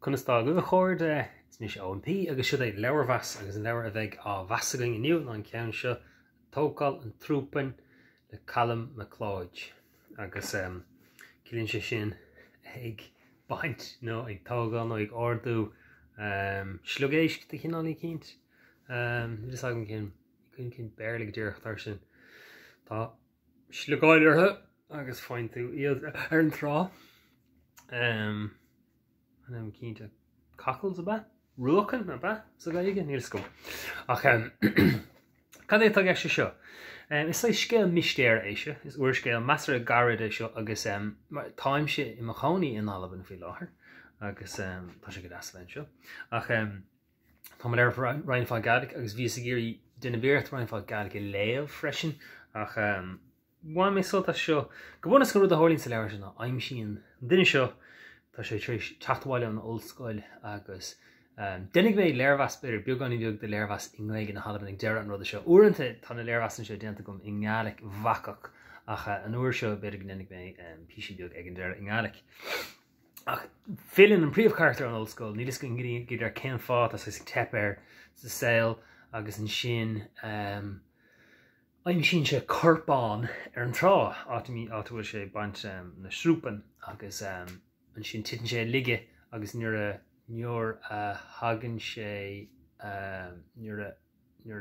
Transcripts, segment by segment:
Conastá go chóir de níos OMP agus siúd é leabhar-mheas agus an leabhar a bheith á bheasagaing inniu ná an ceann seo Togail an Thrúpain le Calum na Leòid agus cilíonn sé sin ag baint nó ag Togail nó ag ordú slugéis de chinnaí cinint is agam cin bearlaigh dúirecht tar sin tá slugáidirthe agus fáin tú iad ar an trá and I'm keen to cockles a bit, roken a bit, so gaige níl scum. Ach cad é tá eiste seo? Is lei scéal Mistéir é seo, is uair scéal measar a garad é seo agus táim sé I mo chónaí in Alban faoi láthair agus tá sé go asfain seo. Ach tá mar ar Ryan fá Gàidhlig agus bhí a géirí duine bhéirt Ryan fá Gàidhlig I léamh freisin ach bhain mé solta seo go bhfunas go rud a hálíonn sa leabhar sin ná aimsíonn duine seo tá sé tríéis teachtáile an ollscoil agus dunig mé léirmheas beidir beagán bheag de léirmheas inglaigh na Halban ag deire an rud seo. Uaireanta tá na léirmheas an seo déanta gom I ngálaigh bhacach ach an uair seo beidir dunig mé píisi beag ag an deire I ngálaigh. Ach félinn an príomhcharachtar an ollscoil, nílas go gaidir ar cén fát as is tepéir sa saoil agus an sin aimsíonn sé corpáin ar an trá átuail sé baint na Srubain agus an sin titan sé lige agus nuair a hagann sé nuair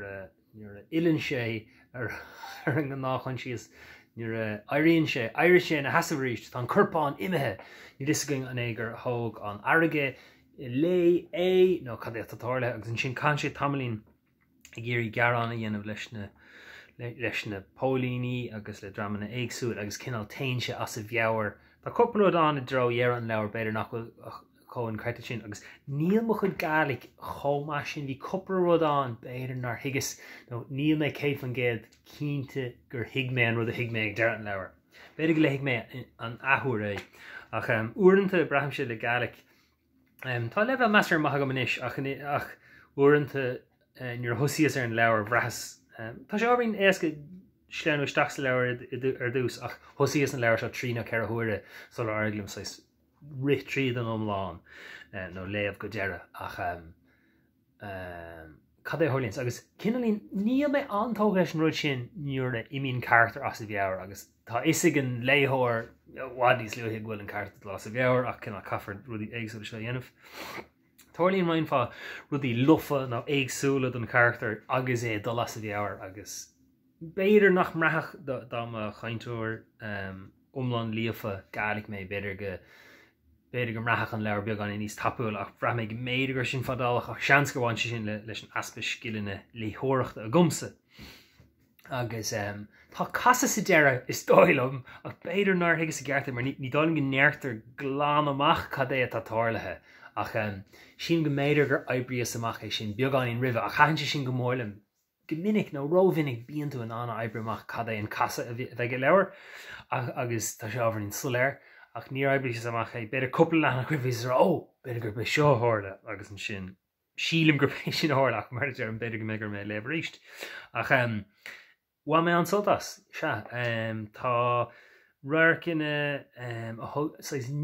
a ilann sé ar an náchain sios nuair a éiríonn sé éirir sé na hasamhríist tá an corpáin imethe ní discing an éigur thóg an airige lé é nó cad é tátáirthe agus an sin can sé tamlín I géirí gearán a dhéanamh leis na pólíní agus le drama na éagsúil agus cinál tain sé as a bheabhar. Tá cúpla rud an I dro dhear an leabhar beidir nach chun creite sin agus níl mo chud Gàidhlig chomá sin bhí cúpla rud an beidir nar higus nó níl mé céif an géad cínte gur hiig mé an rud a hiig mé ag deir an leabhar. Beidir go le hiig mé an athúir é ach uaireanta braham sé le Gàidhlig. Tá le bheith measar maithe go manis ach uaireanta nuair thosaíos ar an leabhar bhrethas. Tá sé ábhíonn éasca sleanú isteach sa leabhar ar dús ach thosaíos an leabhar seo trína ceithre thuaire sol airglim sa rith tríd an omláin nó léamh go deire ach cad é tholíonn agus cinelín níl mé antóg leis an rud sin nuair a imíonn cartar as a bheabhar agus tá isig an léthóir bhádís luúthaigh bhfuil an cartar lá a bheabhar ach cinna caafar rudí éagsúla seo dhéanamh. Tolíonn main fá rudí lufa nó éagsúla don cartar agus é dul as a bheabhar agus beidir nach mrathach dá chaintúir umlan líofa Gàidhlig mé beidir go mrathach an leabhar beag an níos tapúil ach bra mé go méidir gur sin fadálach ach seans go bhain sin leis an aspa scilline líthóireachta a gumsa. Agus tá casa sa deire is dóilm ach beidir nar higus a gceartta mar ní dáilm go neartar glán amach cad é atá táirlathe ach sin go méidir gur eibríos amach é sin beag an ribh ach chaann sé sin go mórlam Gomininic nó róvinnig bíon tú an anna eibreach cad é an casa a bheith go leabhar agus tá sé ábhairn soléir ach ní eibríos amach é beidir cúpla lena chuirhís ó beidir gur be seo háirla agus an sin sílim gur bé sin háirla ach mar ar an beidir go mégur mé léamh ríist ach bhá mé an soltas se tá raircinne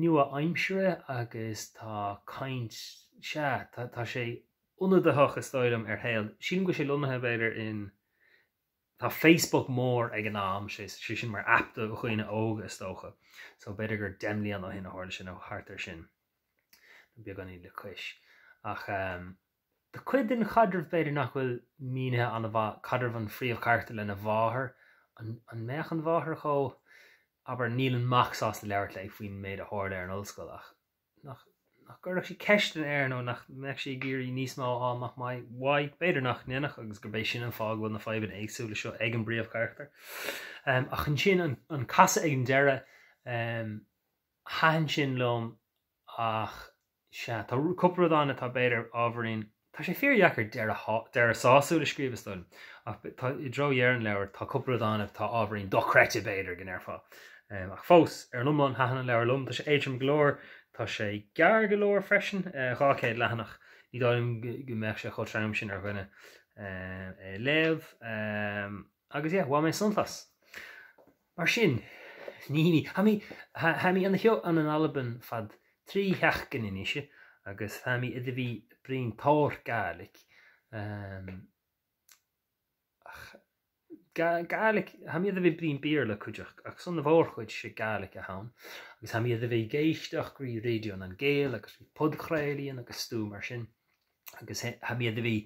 nua aimsire agus tá caint se tá sé unadathach is stoilm ar héil. Sílim go sé lonathe beidir in tá Facebook mór ag an nám sé sin mar appta go chuoine óga is tócha. So beidir gur demlíon ó hinna háirla sin ó hartar sin. Beag an le cuis. Ach de cuid in chadrah beidir nach bhfuil mínithe an cadrah an phríomh carta le na bmháthair an meach an bmháthair cho aber níl an machsás na leabhar le faoin méid a háir ar an ollscoil ach nach gur sí ceistan air nó nach meach sé géirí níos má amach mai bhaid beidir nach nenach agus gur bééis sin an fág bhfuil na fáibh éagsúla seo ag an bríomh carachtar. Ach an sin an casa ag an deire hain sin lom ach se tá cúpla anna tá beidir ábharín tá sé fearheachar deire sáúla scríbhastáil ach I dro dhear an leabhar tá cúpla anna tá ábharín dochrete beidir gan airfá. Ach fós ar an umlan hahan an leabhar lom tá sé éitrim glór tá sé gear go leor freisin rácéad lehanach ní dáim go meach sé chutreim sin ar bhuine léamh agus bhá mé suntas. Mar sin níní ha mí an cheo an Alban fad trí heachcan iníise agus fami idir bhí brín tóir Gàidhlig. Gàidhlig, ha mi idir bhí brín bír le chuideach, ach son na bhór chuid sé Gàidhlig a hain. Agus ha mi idir bhí géisteach grí radio an Gael, agus bhí podchrélíon agus stú mar sin. Agus ha mi idir bhí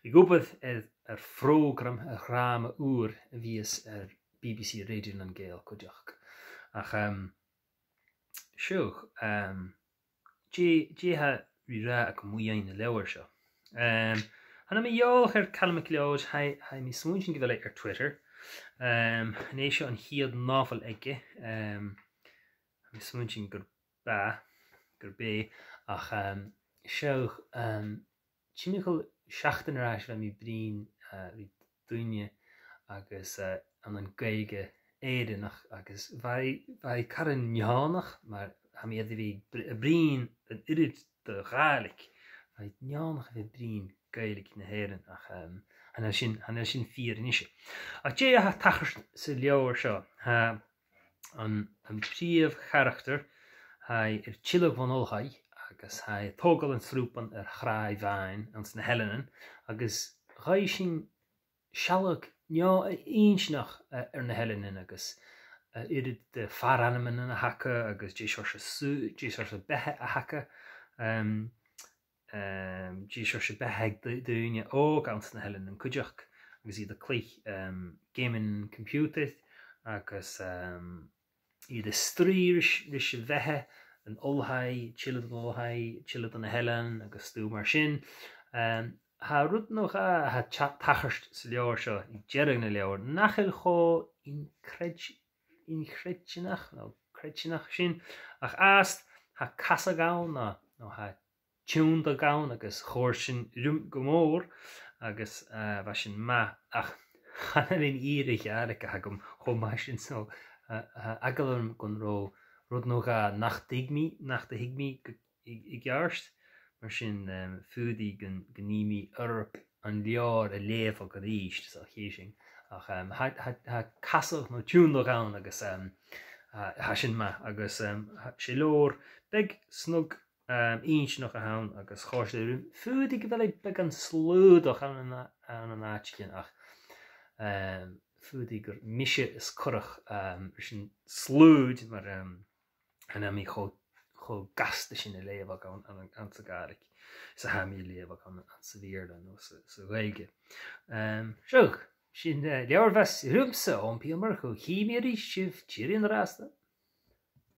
i gúpad ar frógram a chráma úr a bhíos ar BBC radio an Gael chuideach. Ach siúch, dé ha rí ra a go muoin na leabhar seo. Hanna mi jóch ar Calum Leòid ha mi smúintin go bhfuil ar Twitter. Né seo an hiad náfal aige. Mi smúintin gur bé ach seoch tíimichail seachtain arás le mi brín rí duine agus an gaige éidirnach agus bhai caran neánach mar ha mi idir bhí brín an irid de Gàidhlig. Bhai neánach bhí brín Gaidhlig na héireann ach hanna sin fír inise. Ach dé a tachart sa leabhar seo an príomh charachtar ar Tíoladh van Olhaid agus Togail an Srubain ar chráid bhain ans na Helenan agus ghai sin sealadh insnach ar na Helenan agus irid de faranimen a hacha agus dé seo se bethe a hacha dí seo se betheag dúine óg ans na Helenan chuideach agus iad a clích gaming computer agus iad a strír ris se bheitthe an Olhaid, Tíoladh an na Helenan agus stú mar sin. Ha rud noch ha tachart sa leabhar seo i dearag na leabhar nachil cho in creidsinach sin ach ast ha casa gán nó ha tún a gán agus chóir sin go mór agus bha sin ma ach chana in íirich airich a gom chomá sin so agalarm gon ró rud nóg nach digmi nach de higmi i gcearst mar sin fúdaí gníimi Europe an leor a léamh a go ríist sa chéising ach ha casach nó tún a gán agus ha sin ma agus sé leor beg snug íns noch a hain agus chóir fúdaí go bhfuil be an slúdach an an áitcin ach fúdaí gur mise is curach sin slúd mar hanna mi cho gasta sin a léamh an sa Gàidhlig sa ha mi léamh an sa bhíorla nó sa gaige. Seoch sin leabhar bheas rumsa ón pí mar chu chiimirí sibh tíirín rasta.